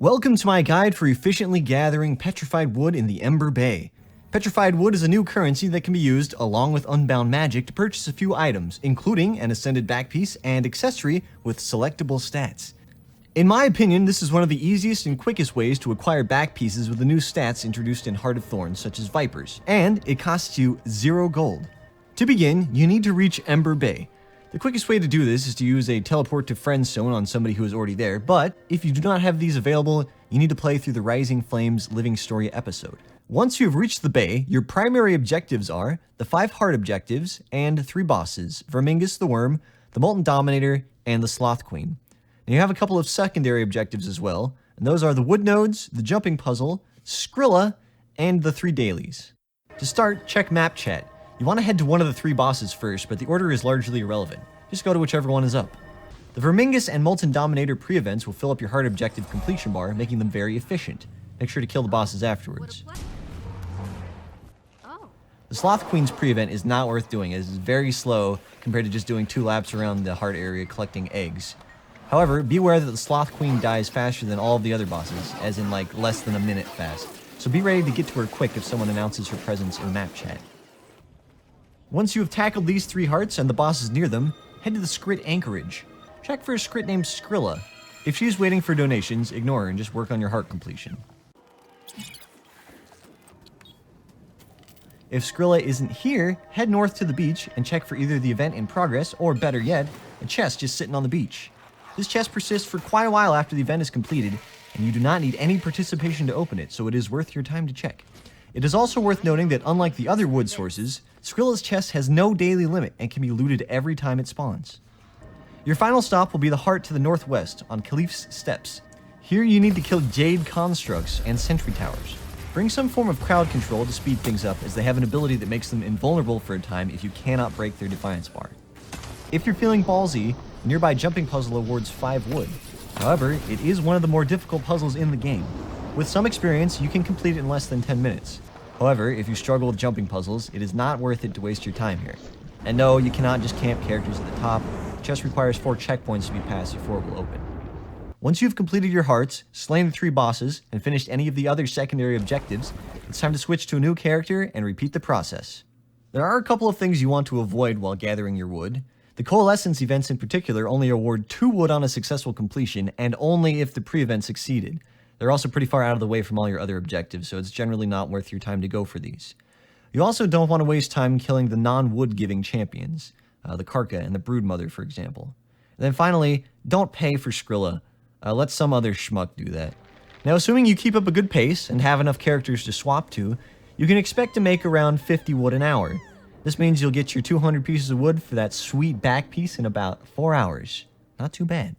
Welcome to my guide for efficiently gathering petrified wood in the Ember Bay. Petrified wood is a new currency that can be used along with Unbound Magic to purchase a few items, including an ascended backpiece and accessory with selectable stats. In my opinion, this is one of the easiest and quickest ways to acquire back pieces with the new stats introduced in Heart of Thorns, such as Vipers, and it costs you 0 gold. To begin, you need to reach Ember Bay. The quickest way to do this is to use a teleport to friendstone on somebody who is already there, but if you do not have these available, you need to play through the Rising Flames Living Story episode. Once you have reached the bay, your primary objectives are the 5 heart objectives and 3 bosses, Vermingus the Worm, the Molten Dominator, and the Sloth Queen. Now you have a couple of secondary objectives as well, and those are the Wood Nodes, the Jumping Puzzle, Skrilla, and the 3 dailies. To start, check map chat. You want to head to one of the 3 bosses first, but the order is largely irrelevant. Just go to whichever one is up. The Vermingus and Molten Dominator pre-events will fill up your heart objective completion bar, making them very efficient. Make sure to kill the bosses afterwards. The Sloth Queen's pre-event is not worth doing, as it is very slow compared to just doing 2 laps around the heart area collecting eggs. However, be aware that the Sloth Queen dies faster than all of the other bosses, as in like less than a minute fast. So be ready to get to her quick if someone announces her presence in map chat. Once you have tackled these 3 hearts and the bosses near them, head to the Skrit Anchorage. Check for a Skrit named Skrilla. If she is waiting for donations, ignore her and just work on your heart completion. If Skrilla isn't here, head north to the beach and check for either the event in progress or, better yet, a chest just sitting on the beach. This chest persists for quite a while after the event is completed, and you do not need any participation to open it, so it is worth your time to check. It is also worth noting that unlike the other wood sources, Skrilla's chest has no daily limit and can be looted every time it spawns. Your final stop will be the heart to the northwest, on Caliph's Steps. Here you need to kill Jade Constructs and Sentry Towers. Bring some form of crowd control to speed things up, as they have an ability that makes them invulnerable for a time if you cannot break their Defiance bar. If you're feeling ballsy, the nearby jumping puzzle awards 5 wood. However, it is one of the more difficult puzzles in the game. With some experience, you can complete it in less than 10 minutes. However, if you struggle with jumping puzzles, it is not worth it to waste your time here. And no, you cannot just camp characters at the top. The chest requires 4 checkpoints to be passed before it will open. Once you've completed your hearts, slain the 3 bosses, and finished any of the other secondary objectives, it's time to switch to a new character and repeat the process. There are a couple of things you want to avoid while gathering your wood. The Coalescence events in particular only award 2 wood on a successful completion, and only if the pre-event succeeded. They're also pretty far out of the way from all your other objectives, so it's generally not worth your time to go for these. You also don't want to waste time killing the non-wood giving champions, the Karka and the Broodmother, for example. And then finally, don't pay for Skrilla. Let some other schmuck do that. Now, assuming you keep up a good pace and have enough characters to swap to, you can expect to make around 50 wood an hour. This means you'll get your 200 pieces of wood for that sweet back piece in about 4 hours. Not too bad.